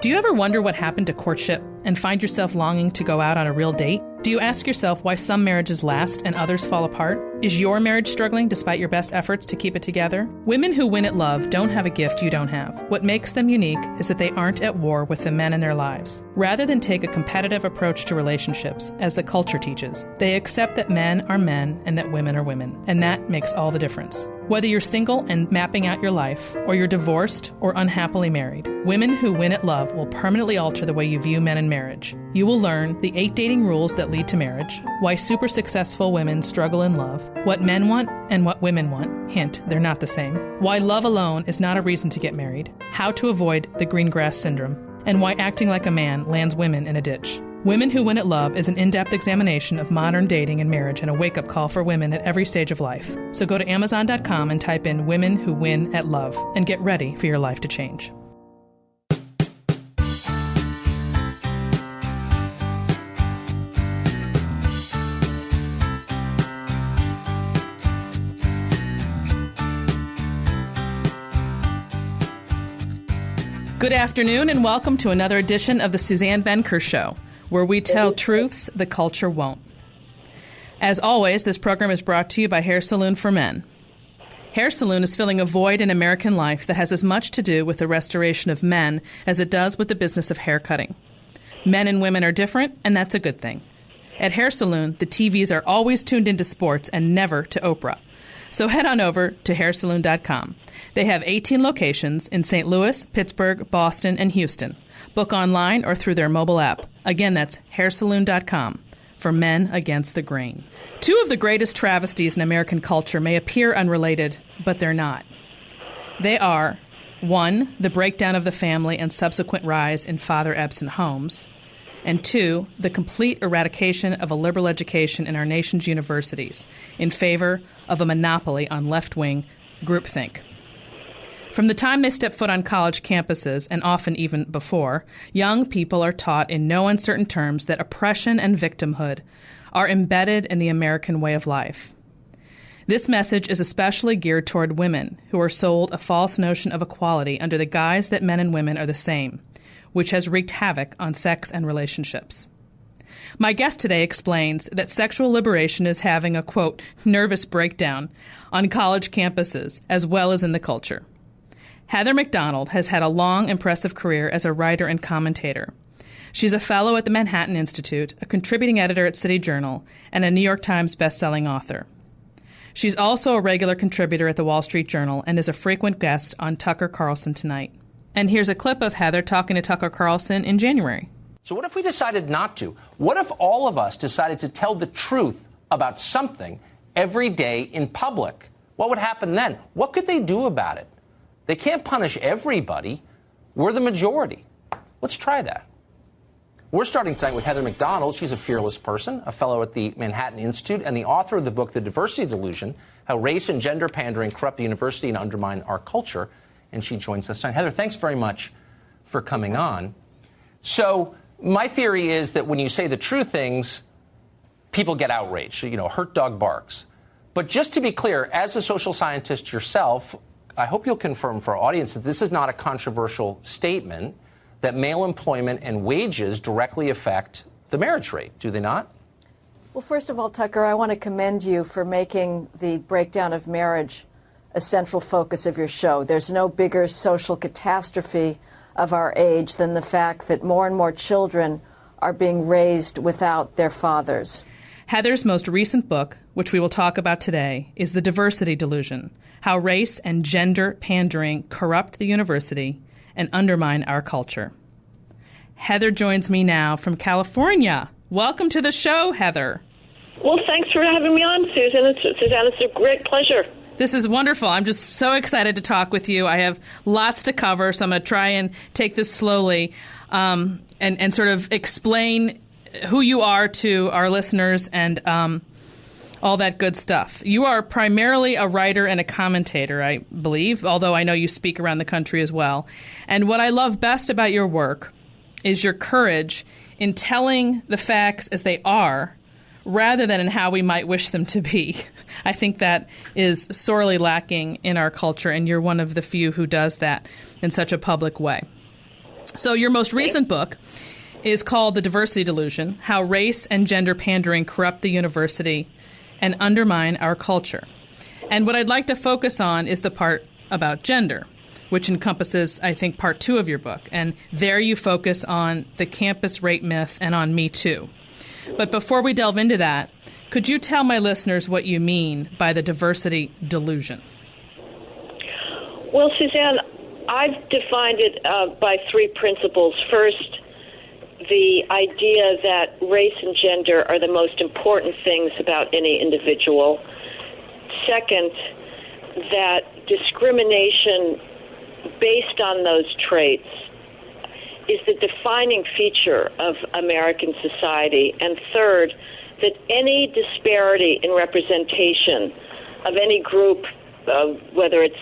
Do you ever wonder what happened to courtship and find yourself longing to go out on a real date? Do you ask yourself why some marriages last and others fall apart? Is your marriage struggling despite your best efforts to keep it together? Women who win at love don't have a gift you don't have. What makes them unique is that they aren't at war with the men in their lives. Rather than take a competitive approach to relationships, as the culture teaches, they accept that men are men and that women are women. And that makes all the difference. Whether you're single and mapping out your life, or you're divorced or unhappily married, women who win at love will permanently alter the way you view men in marriage. You will learn the 8 dating rules that lead to marriage, why super successful women struggle in love, what men want and what women want. Hint, they're not the same. Why love alone is not a reason to get married, how to avoid the green grass syndrome, and why acting like a man lands women in a ditch. Women Who Win at Love is an in-depth examination of modern dating and marriage and a wake-up call for women at every stage of life. So go to Amazon.com and type in Women Who Win at Love and get ready for your life to change. Good afternoon and welcome to another edition of the Suzanne Venker Show, where we tell truths the culture won't. As always, this program is brought to you by Hair Saloon for Men. Hair Saloon is filling a void in American life that has as much to do with the restoration of men as it does with the business of hair cutting. Men and women are different, and that's a good thing. At Hair Saloon, the TVs are always tuned into sports and never to Oprah. So head on over to hairsaloon.com. They have 18 locations in St. Louis, Pittsburgh, Boston, and Houston. Book online or through their mobile app. Again, that's hairsaloon.com. For men against the grain. 2 of the greatest travesties in American culture may appear unrelated, but they're not. They are, 1, the breakdown of the family and subsequent rise in father-absent homes, and 2, the complete eradication of a liberal education in our nation's universities in favor of a monopoly on left-wing groupthink. From the time they step foot on college campuses, and often even before, young people are taught in no uncertain terms that oppression and victimhood are embedded in the American way of life. This message is especially geared toward women who are sold a false notion of equality under the guise that men and women are the same, which has wreaked havoc on sex and relationships. My guest today explains that sexual liberation is having a, quote, nervous breakdown on college campuses as well as in the culture. Heather MacDonald has had a long, impressive career as a writer and commentator. She's a fellow at the Manhattan Institute, a contributing editor at City Journal, and a New York Times bestselling author. She's also a regular contributor at the Wall Street Journal and is a frequent guest on Tucker Carlson Tonight. And here's a clip of Heather talking to Tucker Carlson in January. So what if we decided not to? What if all of us decided to tell the truth about something every day in public? What would happen then? What could they do about it? They can't punish everybody. We're the majority. Let's try that. We're starting tonight with Heather MacDonald. She's a fearless person, a fellow at the Manhattan Institute, and the author of the book, The Diversity Delusion, How Race and Gender Pandering Corrupt the University and Undermine Our Culture. And she joins us tonight. Heather, thanks very much for coming on. So my theory is that when you say the true things, people get outraged. You know, hurt dog barks. But just to be clear, as a social scientist yourself, I hope you'll confirm for our audience that this is not a controversial statement, that male employment and wages directly affect the marriage rate, do they not? Well, first of all, Tucker, I want to commend you for making the breakdown of marriage a central focus of your show. There's no bigger social catastrophe of our age than the fact that more and more children are being raised without their fathers. Heather's most recent book, which we will talk about today, is The Diversity Delusion, How Race and Gender Pandering Corrupt the University and Undermine Our Culture. Heather joins me now from California. Welcome to the show, Heather. Well, thanks for having me on, Susan. Suzanne, it's a great pleasure. This is wonderful. I'm just so excited to talk with you. I have lots to cover, so I'm going to try and take this slowly and sort of explain who you are to our listeners and all that good stuff. You are primarily a writer and a commentator, I believe, although I know you speak around the country as well. And what I love best about your work is your courage in telling the facts as they are rather than in how we might wish them to be. I think that is sorely lacking in our culture, and you're one of the few who does that in such a public way. So your most recent book is called The Diversity Delusion, How Race and Gender Pandering Corrupt the University and Undermine Our Culture. And what I'd like to focus on is the part about gender, which encompasses, I think, part 2 of your book. And there you focus on the campus rape myth and on MeToo. But before we delve into that, could you tell my listeners what you mean by the diversity delusion? Well, Suzanne, I've defined it by 3 principles. First, the idea that race and gender are the most important things about any individual. Second, that discrimination based on those traits is the defining feature of American society. And third, that any disparity in representation of any group, whether it's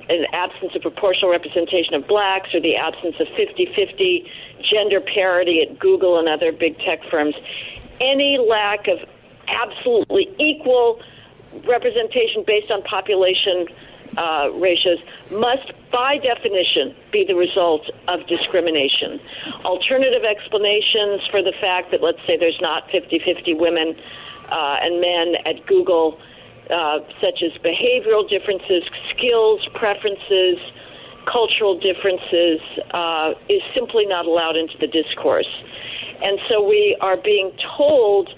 an absence of proportional representation of blacks or the absence of 50-50 gender parity at Google and other big tech firms, any lack of absolutely equal representation based on population ratios must, by definition, be the result of discrimination. Alternative explanations for the fact that, let's say, there's not 50-50 women and men at Google, such as behavioral differences, skills, preferences, cultural differences, is simply not allowed into the discourse. And so we are being told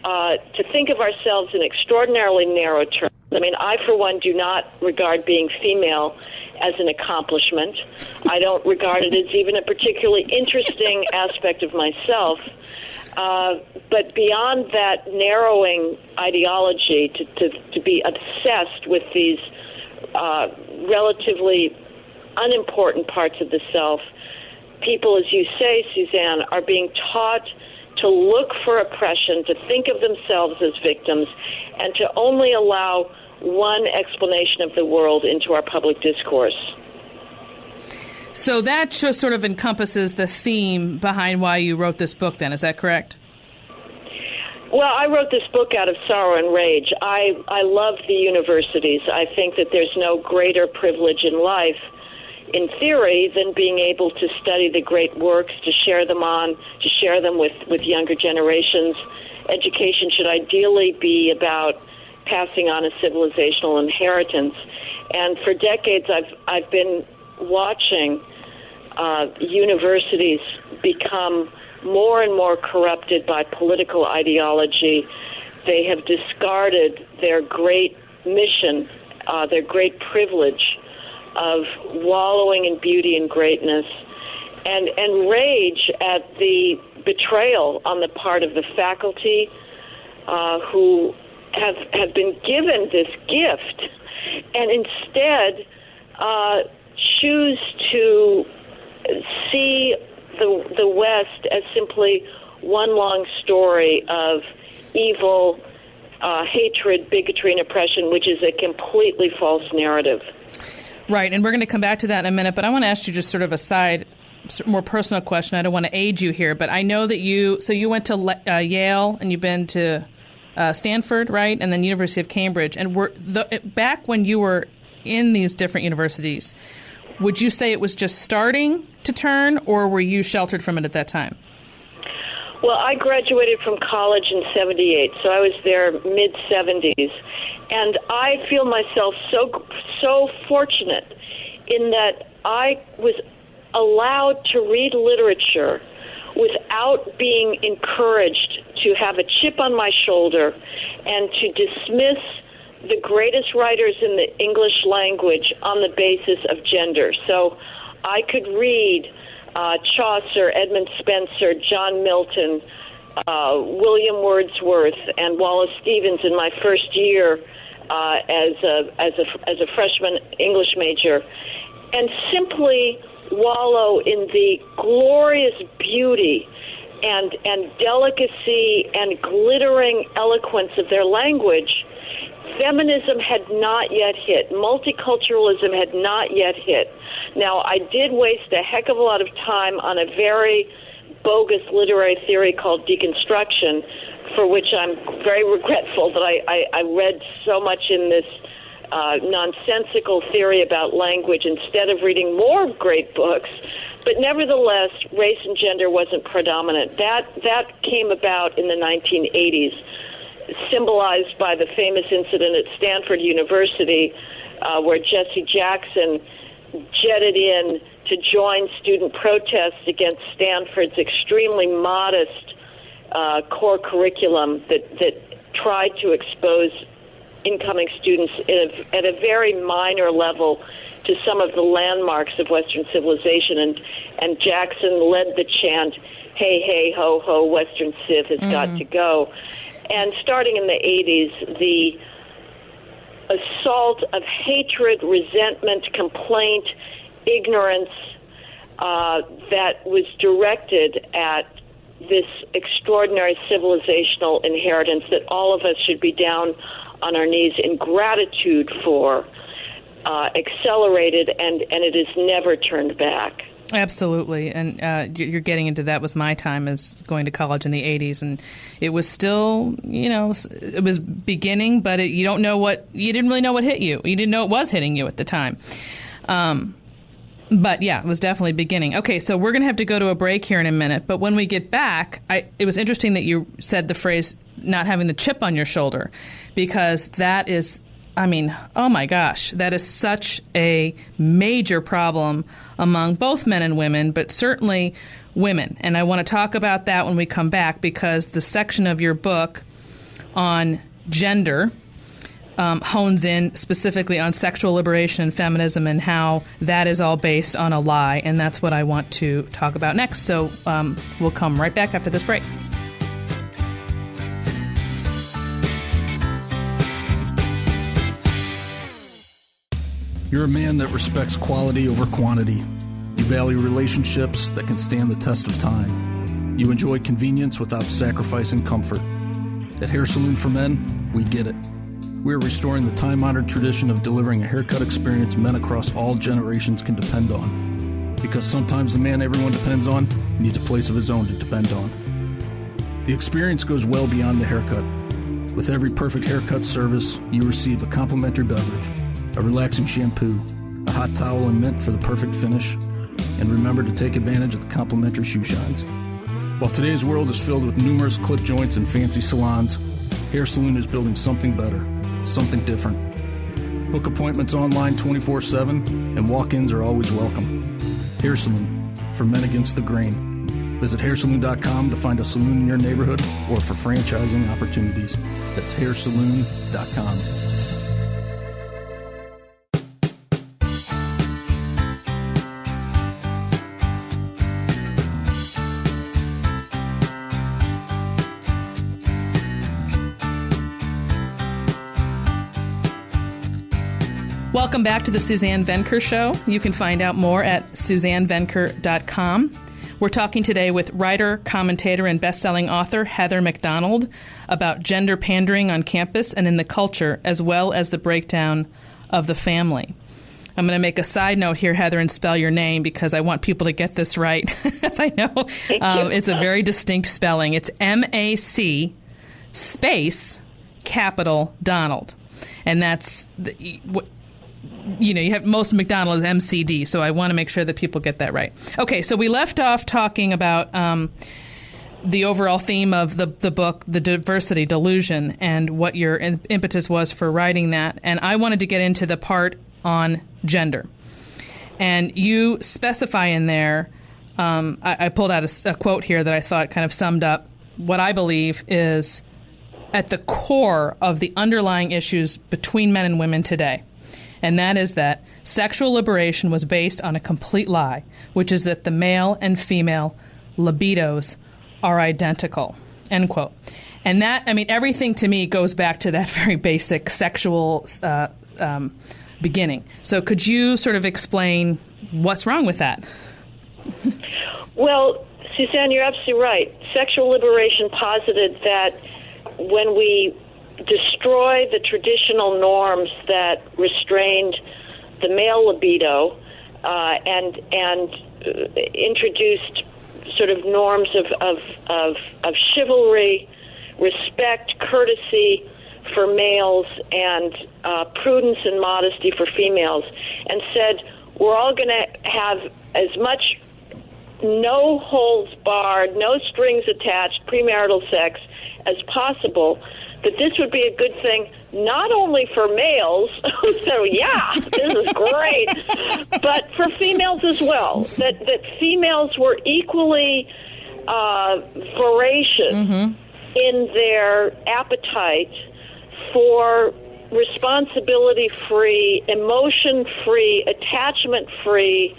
to think of ourselves in extraordinarily narrow terms. I mean, I, for one, do not regard being female as an accomplishment. I don't regard it as even a particularly interesting aspect of myself. But beyond that narrowing ideology, to be obsessed with these relatively unimportant parts of the self, people, as you say, Suzanne, are being taught to look for oppression, to think of themselves as victims, and to only allow one explanation of the world into our public discourse. So that just sort of encompasses the theme behind why you wrote this book, then. Is that correct? Well, I wrote this book out of sorrow and rage. I love the universities. I think that there's no greater privilege in life, in theory, than being able to study the great works, to share them with younger generations. Education should ideally be about passing on a civilizational inheritance. And for decades, I've been watching universities become more and more corrupted by political ideology. They have discarded their great mission, their great privilege of wallowing in beauty and greatness, and rage at the betrayal on the part of the faculty who have been given this gift, and instead choose to see the West as simply one long story of evil, hatred, bigotry, and oppression, which is a completely false narrative. Right, and we're going to come back to that in a minute, but I want to ask you just sort of a side, more personal question. I don't want to age you here, but I know that you went to Yale and you've been to Stanford, right, and then University of Cambridge. And back when you were in these different universities, would you say it was just starting to turn, or were you sheltered from it at that time? Well, I graduated from college in 78, so I was there mid-70s. And I feel myself so fortunate in that I was allowed to read literature without being encouraged to have a chip on my shoulder and to dismiss the greatest writers in the English language on the basis of gender. So I could read Chaucer, Edmund Spenser, John Milton, William Wordsworth, and Wallace Stevens in my first year as a freshman English major, and simply wallow in the glorious beauty and delicacy and glittering eloquence of their language. Feminism had not yet hit. Multiculturalism had not yet hit. Now, I did waste a heck of a lot of time on a very bogus literary theory called deconstruction, for which I'm very regretful that I read so much in this nonsensical theory about language instead of reading more great books. But nevertheless, race and gender wasn't predominant. That came about in the 1980s, symbolized by the famous incident at Stanford University where Jesse Jackson jetted in to join student protests against Stanford's extremely modest core curriculum that tried to expose incoming students at a very minor level to some of the landmarks of Western civilization. And Jackson led the chant, "Hey, hey, ho, ho, Western civ has got to go." And starting in the 80s, the assault of hatred, resentment, complaint, ignorance that was directed at this extraordinary civilizational inheritance that all of us should be down on our knees in gratitude for, accelerated, and it has never turned back. Absolutely. And you're getting into that was my time as going to college in the 80s. And it was still, it was beginning, but you didn't really know what hit you. You didn't know it was hitting you at the time. But yeah, it was definitely beginning. Okay, so we're going to have to go to a break here in a minute. But when we get back, it was interesting that you said the phrase not having the chip on your shoulder, because that is, oh my gosh, that is such a major problem among both men and women, but certainly women. And I want to talk about that when we come back, because the section of your book on gender hones in specifically on sexual liberation and feminism and how that is all based on a lie. And that's what I want to talk about next. So we'll come right back after this break. You're a man that respects quality over quantity. You value relationships that can stand the test of time. You enjoy convenience without sacrificing comfort. At Hair Saloon for Men, we get it. We're restoring the time-honored tradition of delivering a haircut experience men across all generations can depend on. Because sometimes the man everyone depends on needs a place of his own to depend on. The experience goes well beyond the haircut. With every perfect haircut service, you receive a complimentary beverage, a relaxing shampoo, a hot towel and mint for the perfect finish, and remember to take advantage of the complimentary shoe shines. While today's world is filled with numerous clip joints and fancy salons, Hair Saloon is building something better, something different. Book appointments online 24/7, and walk-ins are always welcome. Hair Saloon, for men against the grain. Visit hairsaloon.com to find a saloon in your neighborhood or for franchising opportunities. That's hairsaloon.com. Welcome back to the Suzanne Venker Show. You can find out more at suzannevenker.com. We're talking today with writer, commentator, and best-selling author Heather MacDonald about gender pandering on campus and in the culture, as well as the breakdown of the family. I'm going to make a side note here, Heather, and spell your name because I want people to get this right, as I know it's a very distinct spelling. It's M-A-C space capital Donald. And that's you have most McDonald is MCD, so I want to make sure that people get that right. Okay, so we left off talking about the overall theme of the book, The Diversity Delusion, and what your impetus was for writing that. And I wanted to get into the part on gender. And you specify in there, I pulled out a quote here that I thought kind of summed up what I believe is at the core of the underlying issues between men and women today. And that is that sexual liberation was based on a complete lie, which is that the male and female libidos are identical, end quote. And that, everything to me goes back to that very basic sexual beginning. So could you sort of explain what's wrong with that? Well, Suzanne, you're absolutely right. Sexual liberation posited that when we destroy the traditional norms that restrained the male libido and introduced sort of norms of chivalry, respect, courtesy, for males and prudence and modesty for females, and said we're all going to have as much no holds barred, no strings attached premarital sex as possible, that this would be a good thing not only for males, so yeah, this is great, but for females as well, that females were equally voracious in their appetite for responsibility-free, emotion-free, attachment-free,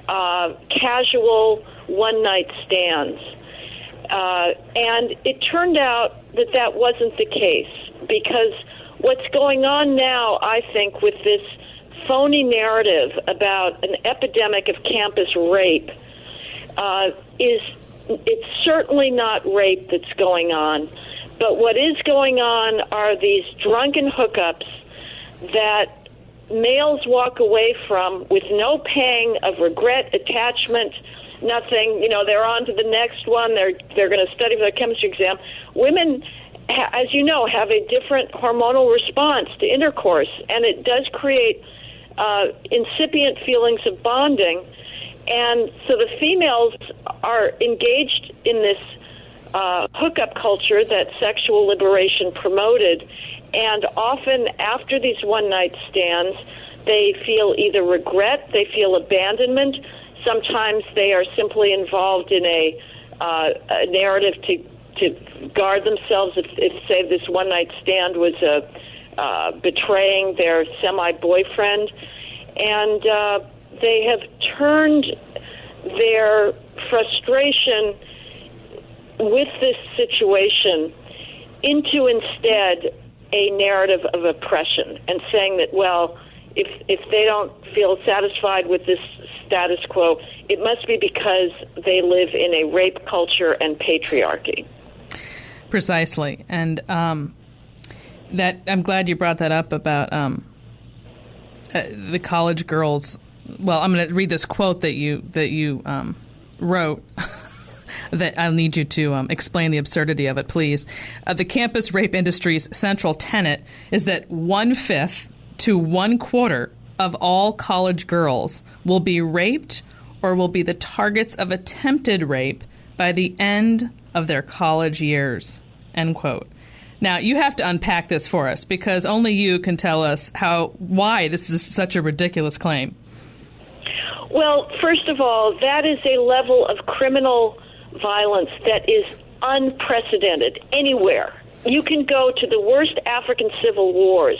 casual one-night stands. And it turned out that that wasn't the case, because what's going on now, I think, with this phony narrative about an epidemic of campus rape is it's certainly not rape that's going on. But what is going on are these drunken hookups that males walk away from with no pang of regret, attachment, nothing. You know, they're on to the next one. They're going to study for their chemistry exam. Women, as you know, have a different hormonal response to intercourse, and it does create incipient feelings of bonding. And so the females are engaged in this hookup culture that sexual liberation promoted, and often after these one-night stands, they feel either regret, they feel abandonment. Sometimes they are simply involved in a narrative to guard themselves if say, this one-night stand was betraying their semi-boyfriend. And they have turned their frustration with this situation into instead a narrative of oppression, and saying that, well, if they don't feel satisfied with this status quo, it must be because they live in a rape culture and patriarchy. Precisely. And that I'm glad you brought that up about the college girls. Well, I'm going to read this quote that you wrote that I'll need you to explain the absurdity of it, please. The campus rape industry's central tenet is that 1/5 to 1/4 of all college girls will be raped or will be the targets of attempted rape by the end of their college years, end quote. Now, you have to unpack this for us, because only you can tell us why this is such a ridiculous claim. Well, first of all, that is a level of criminal violence that is unprecedented anywhere. You can go to the worst African civil wars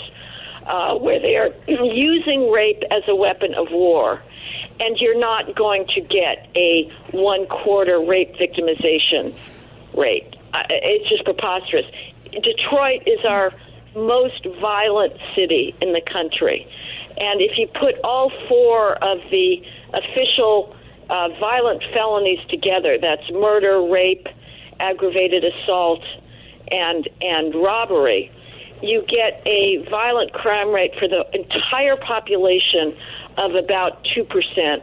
where they are using rape as a weapon of war, and you're not going to get a 1/4 rape victimization rate. It's just preposterous. Detroit is our most violent city in the country, and if you put all 4 of the official violent felonies together, that's murder, rape, aggravated assault, and robbery, you get a violent crime rate for the entire population of about 2%,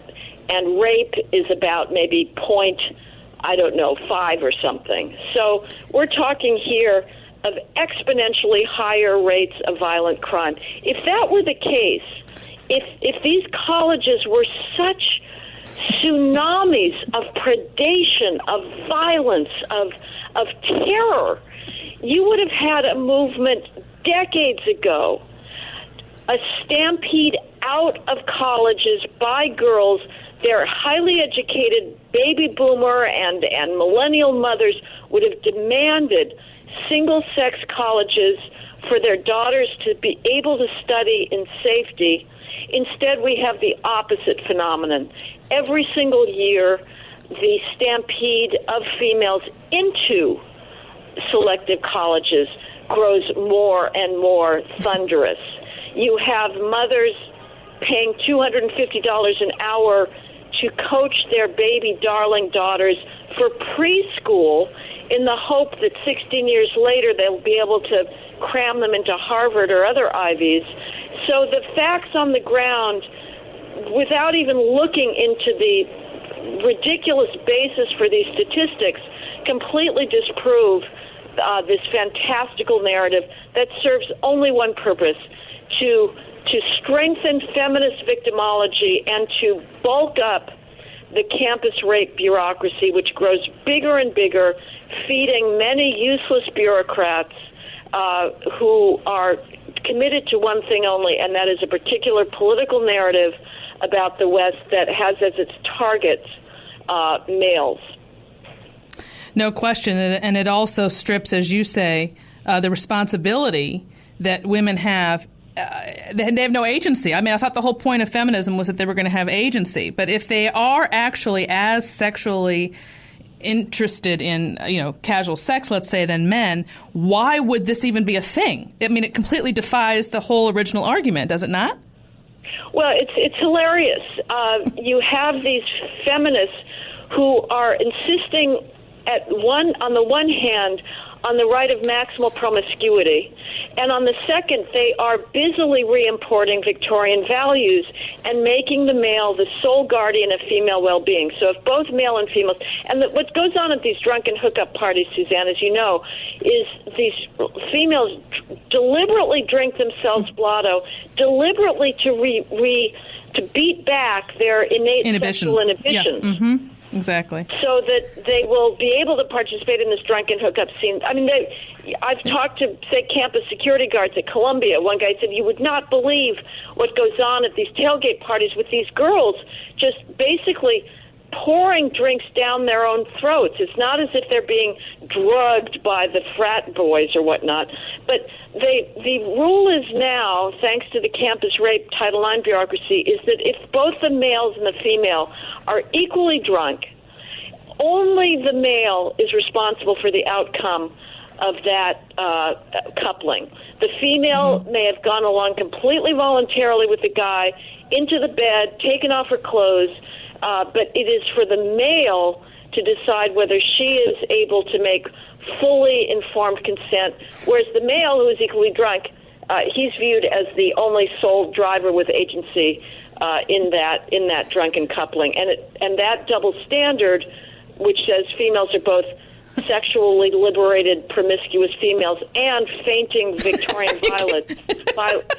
and rape is about maybe 5 or something. So we're talking here of exponentially higher rates of violent crime. If that were the case, if these colleges were such tsunamis of predation, of violence, of terror, you would have had a movement decades ago, a stampede out of colleges by girls. Their highly educated baby boomer and millennial mothers would have demanded single-sex colleges for their daughters to be able to study in safety. Instead, we have the opposite phenomenon. Every single year, the stampede of females into selective colleges grows more and more thunderous. You have mothers paying $250 an hour to coach their baby darling daughters for preschool in the hope that 16 years later they'll be able to cram them into Harvard or other Ivies. So the facts on the ground, without even looking into the ridiculous basis for these statistics, completely disprove this fantastical narrative that serves only one purpose, to strengthen feminist victimology and to bulk up the campus rape bureaucracy, which grows bigger and bigger, feeding many useless bureaucrats who are committed to one thing only, and that is a particular political narrative about the West that has as its targets males. No question, and it also strips, as you say, the responsibility that women have. They have no agency. I mean, I thought the whole point of feminism was that they were going to have agency. But if they are actually as sexually interested in, casual sex, let's say, than men, why would this even be a thing? I mean, it completely defies the whole original argument, does it not? Well, it's hilarious. You have these feminists who are insisting on the one hand, on the right of maximal promiscuity, and on the second, they are busily re-importing Victorian values and making the male the sole guardian of female well-being. So if both male and females, and what goes on at these drunken hookup parties, Suzanne, as you know, is these females deliberately drink themselves blotto, deliberately to beat back their innate sexual inhibitions. Yeah. Mm-hmm. Exactly. So that they will be able to participate in this drunken hookup scene. I mean, I've talked to, say, campus security guards at Columbia. One guy said, you would not believe what goes on at these tailgate parties with these girls just basically pouring drinks down their own throats. It's not as if they're being drugged by the frat boys or whatnot. But the rule is now, thanks to the campus rape Title IX bureaucracy, is that if both the males and the female are equally drunk, only the male is responsible for the outcome of that coupling. The female may have gone along completely voluntarily with the guy into the bed, taken off her clothes, but it is for the male to decide whether she is able to make fully informed consent, whereas the male, who is equally drunk, he's viewed as the only sole driver with agency in that drunken coupling, and that double standard, which says females are both sexually liberated, promiscuous females and fainting Victorian violets, is what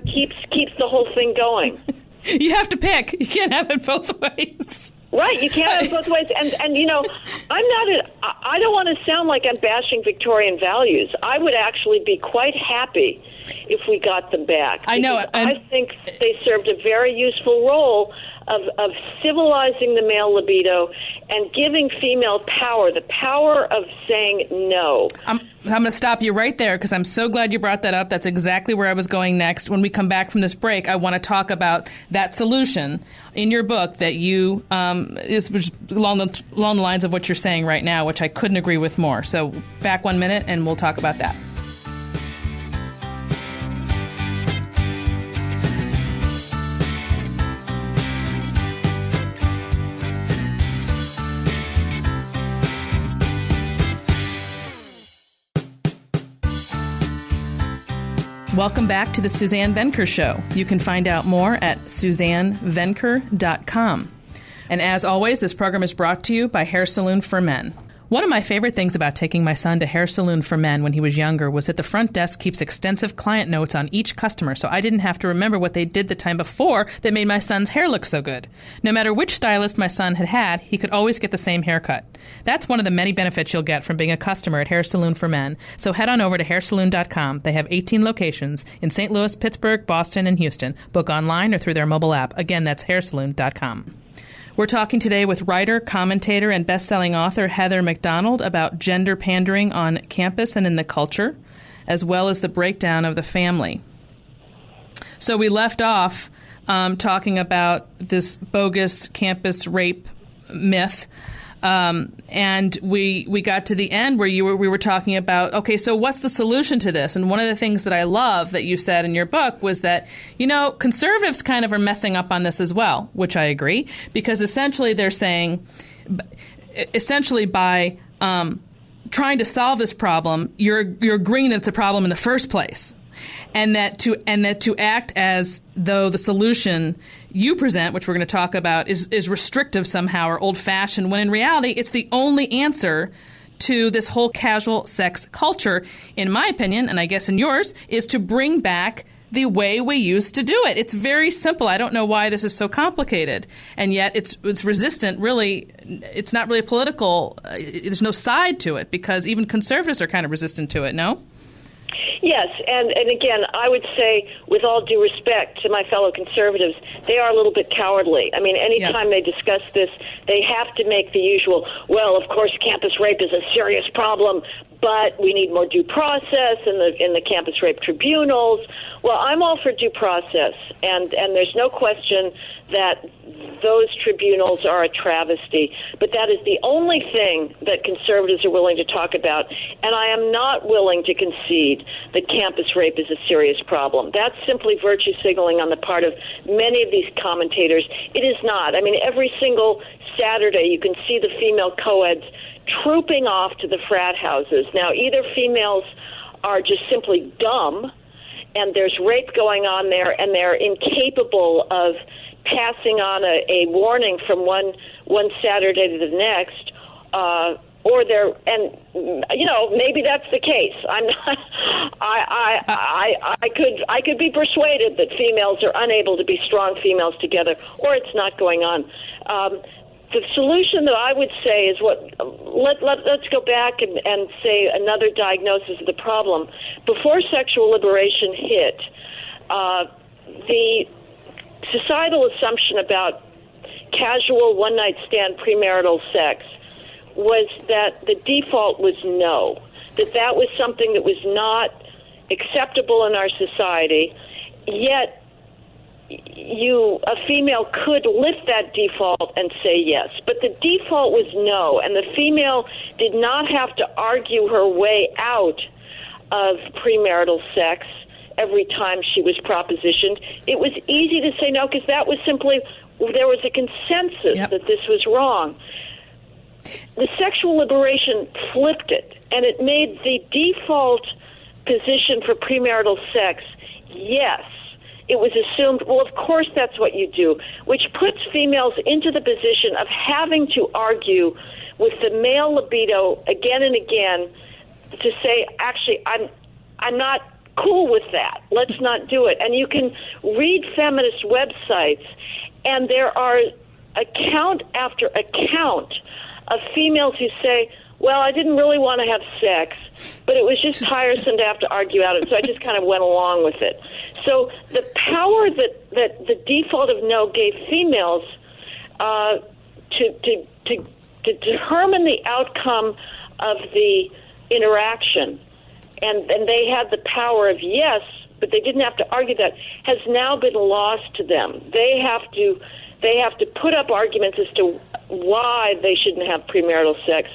keeps the whole thing going. You have to pick. You can't have it both ways. Right, you can't have it both ways. And I don't want to sound like I'm bashing Victorian values. I would actually be quite happy if we got them back. I know. I think they served a very useful role of civilizing the male libido and giving female power, the power of saying no. I'm going to stop you right there because I'm so glad you brought that up. That's exactly where I was going next. When we come back from this break, I want to talk about that solution in your book that you is along the lines of what you're saying right now, which I couldn't agree with more. So back 1 minute and we'll talk about that. Welcome back to the Suzanne Venker Show. You can find out more at SuzanneVenker.com. And as always, this program is brought to you by Hair Saloon for Men. One of my favorite things about taking my son to Hair Saloon for Men when he was younger was that the front desk keeps extensive client notes on each customer, so I didn't have to remember what they did the time before that made my son's hair look so good. No matter which stylist my son had, he could always get the same haircut. That's one of the many benefits you'll get from being a customer at Hair Saloon for Men, so head on over to hairsaloon.com. They have 18 locations in St. Louis, Pittsburgh, Boston, and Houston. Book online or through their mobile app. Again, that's hairsaloon.com. We're talking today with writer, commentator, and best-selling author Heather MacDonald about gender pandering on campus and in the culture, as well as the breakdown of the family. So we left off talking about this bogus campus rape myth, and we got to the end where we were talking about, okay, so what's the solution to this? And one of the things that I love that you said in your book was that, conservatives kind of are messing up on this as well, which I agree, because essentially they're saying, by trying to solve this problem, you're agreeing that it's a problem in the first place. And that to act as though the solution you present, which we're going to talk about, is restrictive somehow or old-fashioned, when in reality it's the only answer to this whole casual sex culture, in my opinion, and I guess in yours, is to bring back the way we used to do it. It's very simple. I don't know why this is so complicated. And yet it's resistant. Really, it's not really political. There's no side to it because even conservatives are kind of resistant to it, no? Yes, and again, I would say, with all due respect to my fellow conservatives, they are a little bit cowardly. I mean, anytime they discuss this, they have to make the usual, well, of course, campus rape is a serious problem, but we need more due process in the campus rape tribunals. Well, I'm all for due process, and there's no question that those tribunals are a travesty. But that is the only thing that conservatives are willing to talk about, and I am not willing to concede that campus rape is a serious problem. That's simply virtue signaling on the part of many of these commentators. It is not. I mean, every single Saturday you can see the female co-eds trooping off to the frat houses. Now, either females are just simply dumb, and there's rape going on there, and they're incapable of passing on a warning from one Saturday to the next, or they're, and you know, maybe that's the case. I'm not. I could be persuaded that females are unable to be strong females together, or it's not going on. The solution that I would say is let's go back and say another diagnosis of the problem. Before sexual liberation hit, the societal assumption about casual one-night stand premarital sex was that the default was no, that was something that was not acceptable in our society, yet a female could lift that default and say yes. But the default was no, and the female did not have to argue her way out of premarital sex every time she was propositioned. It was easy to say no because that was simply, there was a consensus that this was wrong. The sexual liberation flipped it, and it made the default position for premarital sex yes. It was assumed, well, of course that's what you do, which puts females into the position of having to argue with the male libido again and again to say, actually, I'm not cool with that. Let's not do it. And you can read feminist websites, and there are account after account of females who say, well, I didn't really want to have sex, but it was just tiresome to have to argue out it, so I just kind of went along with it. So the power that the default of no gave females to determine the outcome of the interaction, and they had the power of yes, but they didn't have to argue that, has now been lost to them. They have to put up arguments as to why they shouldn't have premarital sex.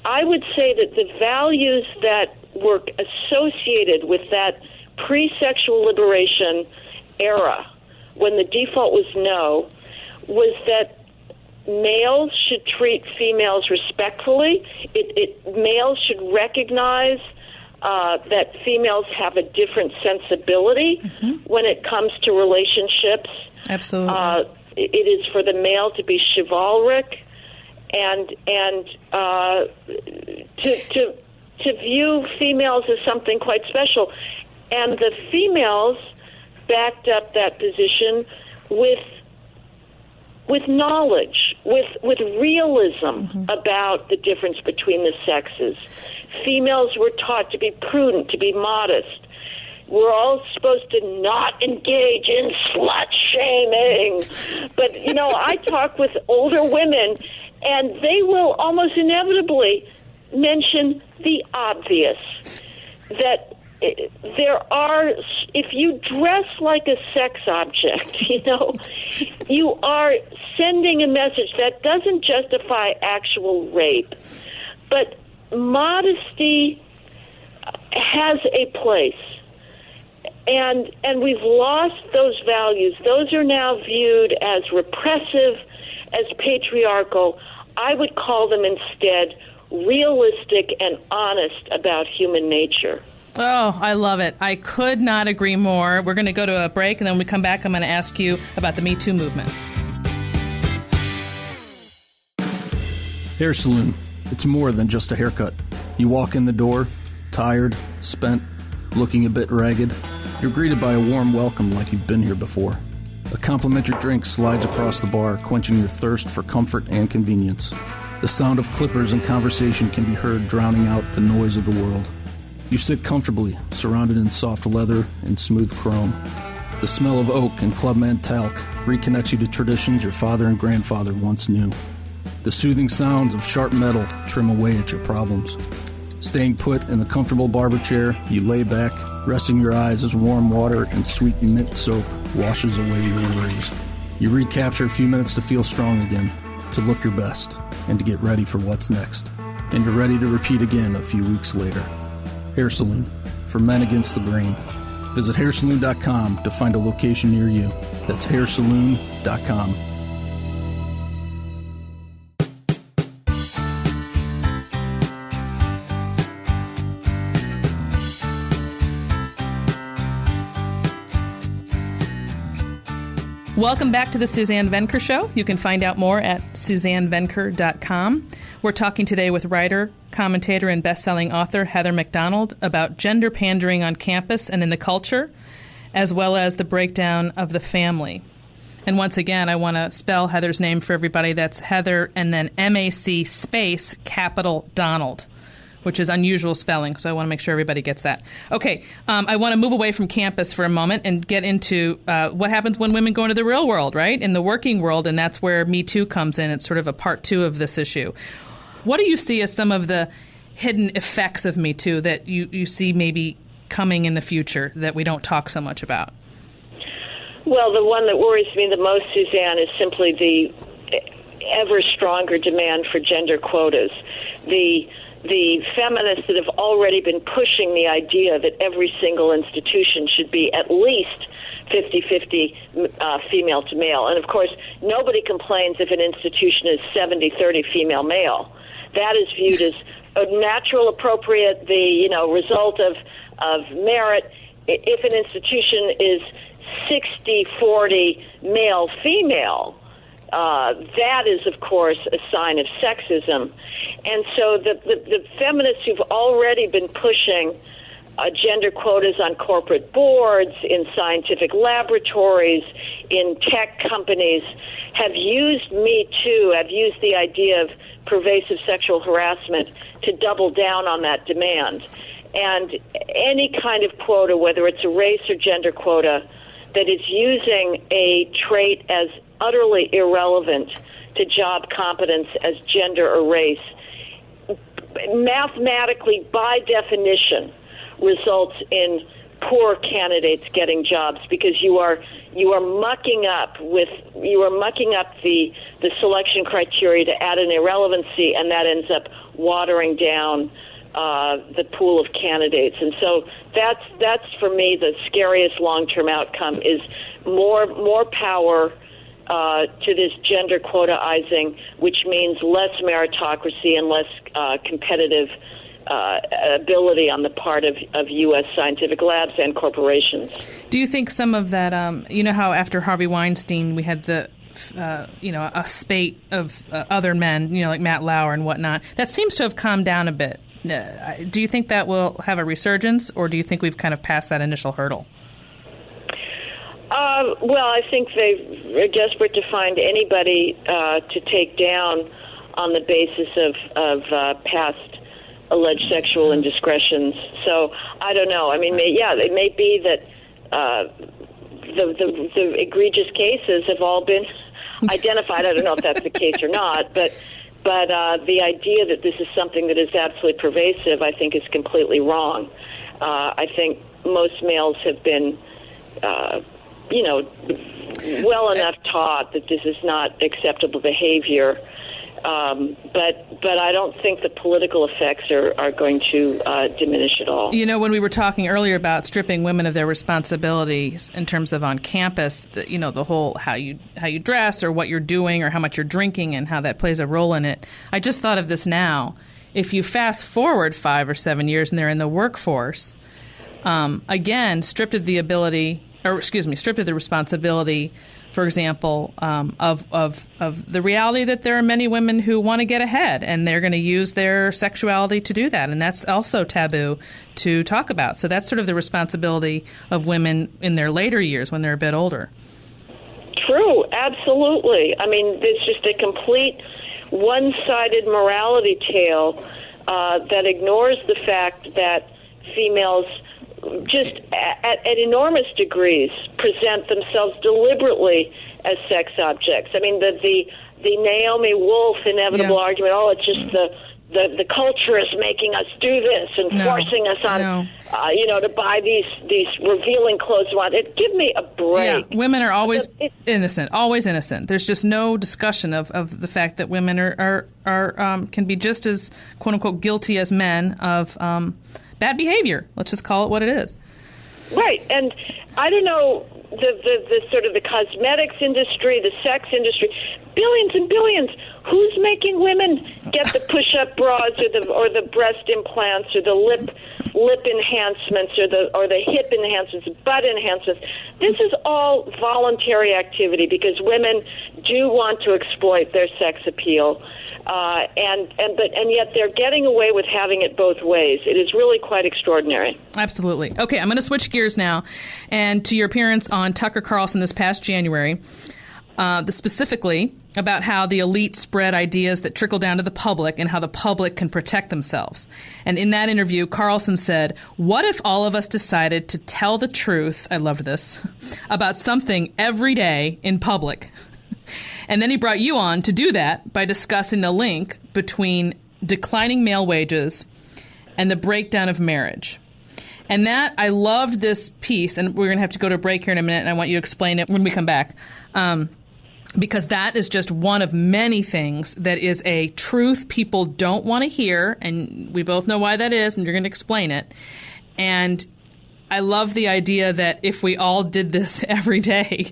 I would say that the values that were associated with that pre-sexual liberation era, when the default was no, was that males should treat females respectfully. Males should recognize that females have a different sensibility when it comes to relationships. Absolutely. It is for the male to be chivalric and to view females as something quite special. And the females backed up that position with knowledge, with realism about the difference between the sexes. Females were taught to be prudent, to be modest. We're all supposed to not engage in slut shaming. But, you know, I talk with older women, and they will almost inevitably mention the obvious, that there are, if you dress like a sex object, you know, you are sending a message that doesn't justify actual rape. But modesty has a place. And we've lost those values. Those are now viewed as repressive, as patriarchal. I would call them instead realistic and honest about human nature. Oh, I love it. I could not agree more. We're going to go to a break, and then when we come back, I'm going to ask you about the MeToo movement. Hair Saloon, It's more than just a haircut. You walk in the door, tired, spent, looking a bit ragged. You're greeted by a warm welcome like you've been here before. A complimentary drink slides across the bar, quenching your thirst for comfort and convenience. The sound of clippers and conversation can be heard, drowning out the noise of the world. You sit comfortably, surrounded in soft leather and smooth chrome. The smell of oak and clubman talc reconnects you to traditions your father and grandfather once knew. The soothing sounds of sharp metal trim away at your problems. Staying put in the comfortable barber chair, you lay back, resting your eyes as warm water and sweet mint soap washes away your worries. You recapture a few minutes to feel strong again, to look your best, and to get ready for what's next. And you're ready to repeat again a few weeks later. Hair Saloon, for men against the grain. Visit hairsaloon.com to find a location near you. That's hairsaloon.com. Welcome back to the Suzanne Venker Show. You can find out more at suzannevenker.com. We're talking today with writer, commentator, and best-selling author Heather MacDonald about gender pandering on campus and in the culture, as well as the breakdown of the family. And once again, I want to spell Heather's name for everybody. That's Heather and then M-A-C space capital Donald, which is unusual spelling, so I want to make sure everybody gets that. Okay, I want to move away from campus for a moment and get into what happens when women go into the real world, right, in the working world, and that's where MeToo comes in. It's sort of a part two of this issue. What do you see as some of the hidden effects of MeToo that you see maybe coming in the future that we don't talk so much about? Well, the one that worries me the most, Suzanne, is simply the ever stronger demand for gender quotas. The feminists that have already been pushing the idea that every single institution should be at least 50-50 female to male. And, of course, nobody complains if an institution is 70-30 female-male. That is viewed as a natural, appropriate, result of merit. If an institution is 60-40 male-female, that is, of course, a sign of sexism. And so the feminists who've already been pushing gender quotas on corporate boards, in scientific laboratories, in tech companies, have used MeToo, have used the idea of pervasive sexual harassment to double down on that demand. And any kind of quota, whether it's a race or gender quota, that is using a trait as utterly irrelevant to job competence as gender or race, mathematically, by definition, results in poor candidates getting jobs, because you are mucking up the selection criteria to add an irrelevancy, and that ends up watering down the pool of candidates. And so that's for me the scariest long-term outcome is more power to this gender quotaizing, which means less meritocracy and less competitive ability on the part of U.S. scientific labs and corporations. Do you think some of that, you know how after Harvey Weinstein we had a spate of other men, like Matt Lauer and whatnot, that seems to have calmed down a bit. Do you think that will have a resurgence, or do you think we've kind of passed that initial hurdle? Well, I think they're desperate to find anybody to take down on the basis of past alleged sexual indiscretions. So I don't know. I mean, it may be that the egregious cases have all been identified. I don't know if that's the case or not, but the idea that this is something that is absolutely pervasive, I think, is completely wrong. I think most males have been, well enough taught that this is not acceptable behavior. But I don't think the political effects are going to diminish at all. When we were talking earlier about stripping women of their responsibilities in terms of on campus, the whole how you dress or what you're doing or how much you're drinking and how that plays a role in it. I just thought of this now. If you fast forward 5 or 7 years and they're in the workforce, again, stripped of the responsibility for example, of the reality that there are many women who want to get ahead, and they're going to use their sexuality to do that, and that's also taboo to talk about. So that's sort of the responsibility of women in their later years when they're a bit older. True, absolutely. I mean, there's just a complete one-sided morality tale that ignores the fact that females just at enormous degrees present themselves deliberately as sex objects. I mean, the Naomi Wolf inevitable argument, it's just the culture is making us do this and forcing us on, to buy these revealing clothes. Give me a break. Yeah, women are always innocent, always innocent. There's just no discussion of the fact that women are can be just as quote unquote guilty as men of bad behavior. Let's just call it what it is. Right, and I don't know the sort of the cosmetics industry, the sex industry, billions and billions. Who's making women get the push-up bras or the breast implants or the lip enhancements or the hip enhancements, butt enhancements? This is all voluntary activity because women do want to exploit their sex appeal, and yet they're getting away with having it both ways. It is really quite extraordinary. Absolutely. Okay, I'm going to switch gears now, and to your appearance on Tucker Carlson this past January. Specifically about how the elite spread ideas that trickle down to the public and how the public can protect themselves. And in that interview, Carlson said, "What if all of us decided to tell the truth," I loved this, "about something every day in public?" And then he brought you on to do that by discussing the link between declining male wages and the breakdown of marriage. And that, I loved this piece, and we're going to have to go to a break here in a minute, and I want you to explain it when we come back. Because that is just one of many things that is a truth people don't want to hear, and we both know why that is, and you're going to explain it. And I love the idea that if we all did this every day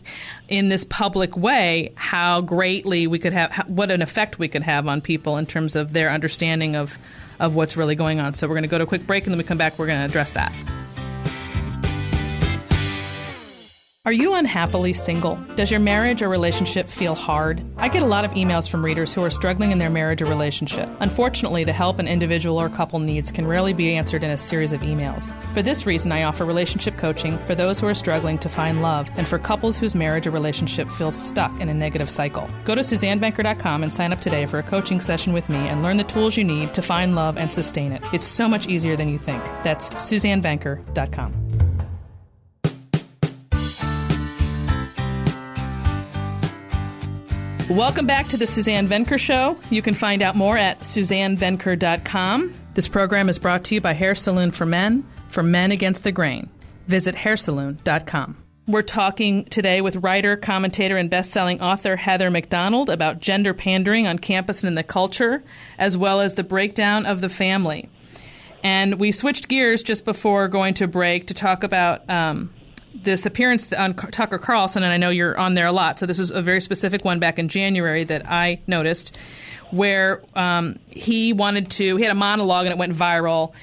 in this public way, how greatly we could have, what an effect we could have on people in terms of their understanding of what's really going on. So we're going to go to a quick break, and then we come back, we're going to address that. Are you unhappily single? Does your marriage or relationship feel hard? I get a lot of emails from readers who are struggling in their marriage or relationship. Unfortunately, the help an individual or couple needs can rarely be answered in a series of emails. For this reason, I offer relationship coaching for those who are struggling to find love and for couples whose marriage or relationship feels stuck in a negative cycle. Go to SuzanneVenker.com and sign up today for a coaching session with me and learn the tools you need to find love and sustain it. It's so much easier than you think. That's SuzanneVenker.com. Welcome back to the Suzanne Venker Show. You can find out more at SuzanneVenker.com. This program is brought to you by Hair Saloon for Men Against the Grain. Visit hairsaloon.com. We're talking today with writer, commentator, and best-selling author Heather MacDonald about gender pandering on campus and in the culture, as well as the breakdown of the family. And we switched gears just before going to break to talk about this appearance on Tucker Carlson, and I know you're on there a lot, so this is a very specific one back in January that I noticed, where he had a monologue and it went viral,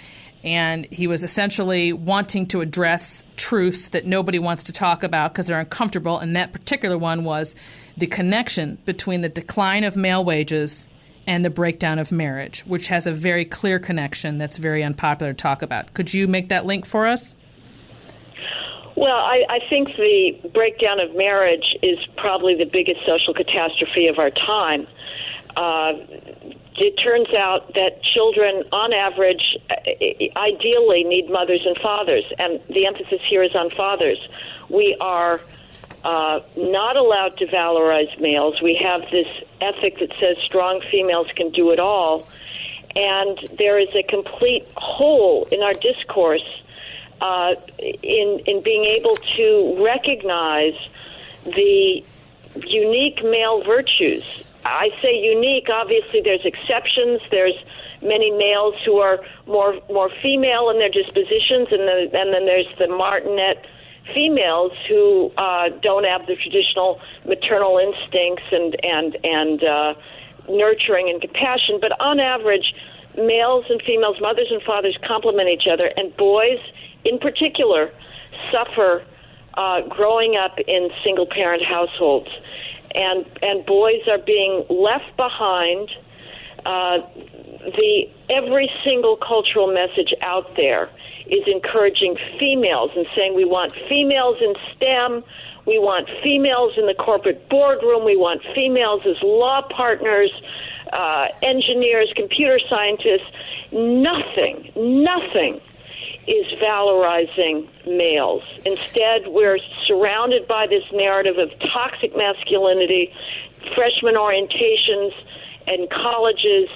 and he was essentially wanting to address truths that nobody wants to talk about because they're uncomfortable, and that particular one was the connection between the decline of male wages and the breakdown of marriage, which has a very clear connection that's very unpopular to talk about. Could you make that link for us? Well, I think the breakdown of marriage is probably the biggest social catastrophe of our time. It turns out that children, on average, ideally need mothers and fathers, and the emphasis here is on fathers. We are not allowed to valorize males. We have this ethic that says strong females can do it all, and there is a complete hole in our discourse in being able to recognize the unique male virtues. I say unique. Obviously, there's exceptions. There's many males who are more female in their dispositions, and then there's the martinet females who don't have the traditional maternal instincts and nurturing and compassion. But on average, males and females, mothers and fathers, complement each other, and boys in particular suffer growing up in single-parent households. And boys are being left behind. Every single cultural message out there is encouraging females and saying we want females in STEM, we want females in the corporate boardroom, we want females as law partners, engineers, computer scientists. Nothing is valorizing males. Instead, we're surrounded by this narrative of toxic masculinity, freshman orientations, and colleges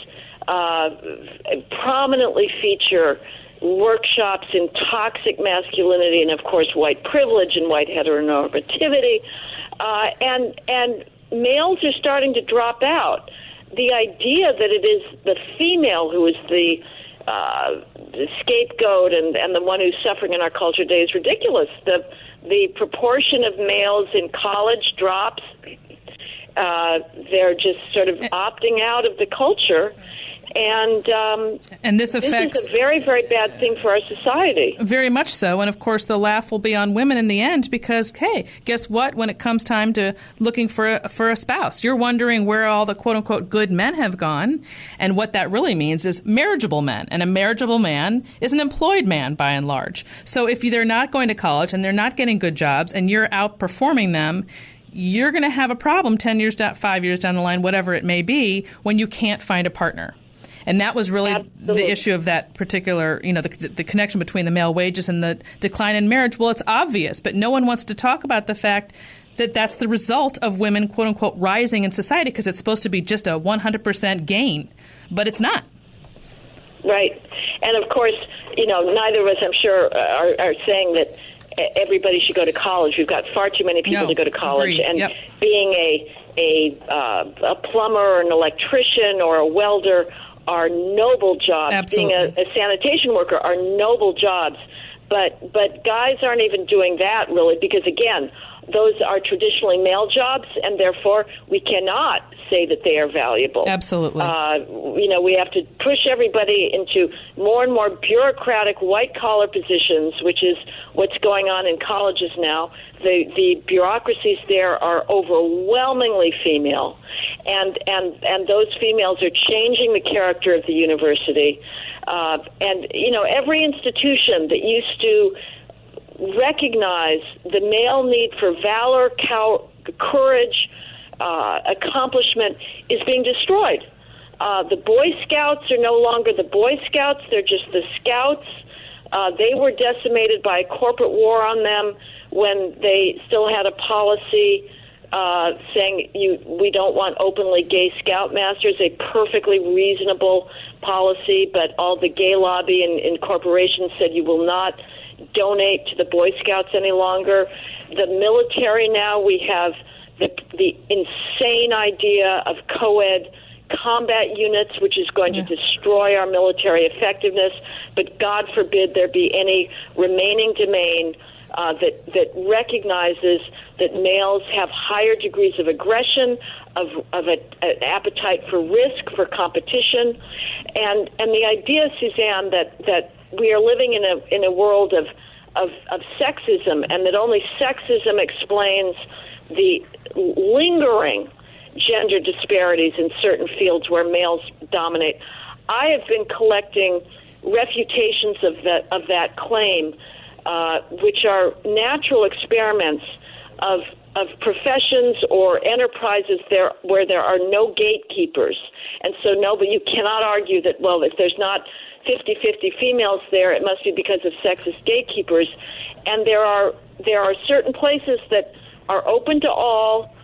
prominently feature workshops in toxic masculinity and, of course, white privilege and white heteronormativity. And males are starting to drop out. The idea that it is the female who is the scapegoat and the one who's suffering in our culture today is ridiculous. The proportion of males in college drops. They're just sort of opting out of the culture. And this affects... This is a very, very bad thing for our society. Very much so. And, of course, the laugh will be on women in the end because, hey, guess what? When it comes time to looking for a spouse, you're wondering where all the quote-unquote good men have gone. And what that really means is marriageable men. And a marriageable man is an employed man, by and large. So if they're not going to college and they're not getting good jobs and you're outperforming them, you're going to have a problem 10 years, 5 years down the line, whatever it may be, when you can't find a partner. And that was really the issue of that particular, the connection between the male wages and the decline in marriage. Well, it's obvious, but no one wants to talk about the fact that that's the result of women, quote unquote, rising in society because it's supposed to be just a 100% gain, but it's not. Right. And of course, neither of us, I'm sure, are saying that everybody should go to college. We've got far too many people to go to college. Agreed. And yep. Being a plumber or an electrician or a welder are noble jobs. Absolutely. Being a sanitation worker are noble jobs. But guys aren't even doing that, really, because, again, those are traditionally male jobs, and therefore we cannot say that they are valuable. Absolutely. We have to push everybody into more and more bureaucratic white-collar positions, which is what's going on in colleges now. The bureaucracies there are overwhelmingly female, and those females are changing the character of the university. Every institution that used to recognize the male need for valor, courage, accomplishment is being destroyed. The Boy Scouts are no longer the Boy Scouts, they're just the Scouts. They were decimated by a corporate war on them when they still had a policy saying we don't want openly gay scoutmasters, a perfectly reasonable policy, but all the gay lobby and corporations said you will not donate to the Boy Scouts any longer. The military now, we have the insane idea of co-ed combat units, which is going to destroy our military effectiveness, but God forbid there be any remaining domain that recognizes that males have higher degrees of aggression, of an appetite for risk, for competition, and the idea, Suzanne, that we are living in a world of sexism, and that only sexism explains the lingering gender disparities in certain fields where males dominate. I have been collecting refutations of that claim, which are natural experiments of professions or enterprises where there are no gatekeepers. And so, but you cannot argue that, well, if there's not 50-50 females there, it must be because of sexist gatekeepers. And there are certain places that are open to all,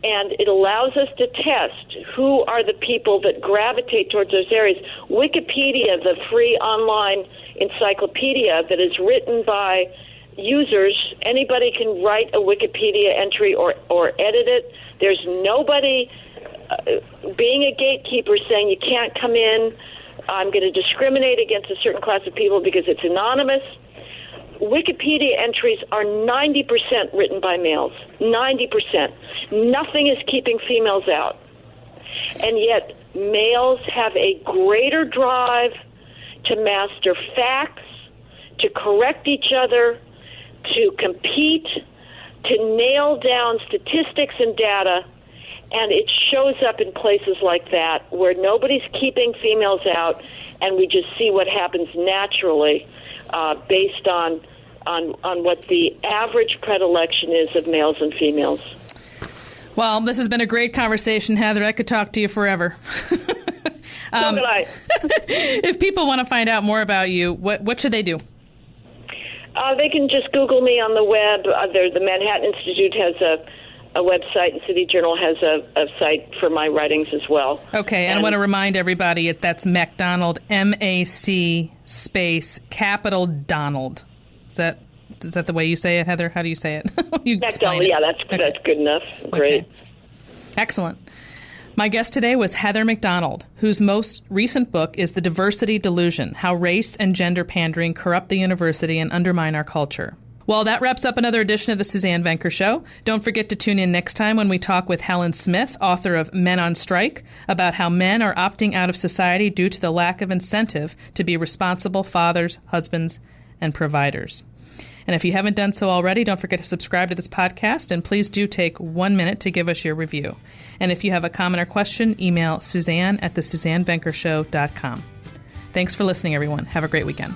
and it allows us to test who are the people that gravitate towards those areas. Wikipedia, the free online encyclopedia that is written by users, anybody can write a Wikipedia entry or edit it. There's nobody being a gatekeeper saying you can't come in, I'm going to discriminate against a certain class of people because it's anonymous. Wikipedia entries are 90% written by males. 90%. Nothing is keeping females out. And yet males have a greater drive to master facts, to correct each other, to compete, to nail down statistics and data, and it shows up in places like that where nobody's keeping females out, and we just see what happens naturally based on what the average predilection is of males and females. Well, this has been a great conversation, Heather. I could talk to you forever. So could I. If people want to find out more about you, what should they do? They can just Google me on the web. The Manhattan Institute has a website, and City Journal has a site for my writings as well. Okay, and I want to remind everybody that's MacDonald, M-A-C space capital Donald. Is that the way you say it, Heather? How do you say it? You MacDonald, yeah, that's good enough. Great. Okay. Excellent. My guest today was Heather MacDonald, whose most recent book is The Diversity Delusion, How Race and Gender Pandering Corrupt the University and Undermine Our Culture. Well, that wraps up another edition of the Suzanne Venker Show. Don't forget to tune in next time when we talk with Helen Smith, author of Men on Strike, about how men are opting out of society due to the lack of incentive to be responsible fathers, husbands, and providers. And if you haven't done so already, don't forget to subscribe to this podcast, and please do take 1 minute to give us your review. And if you have a comment or question, email Suzanne at thesuzannevenkershow.com. Thanks for listening, everyone. Have a great weekend.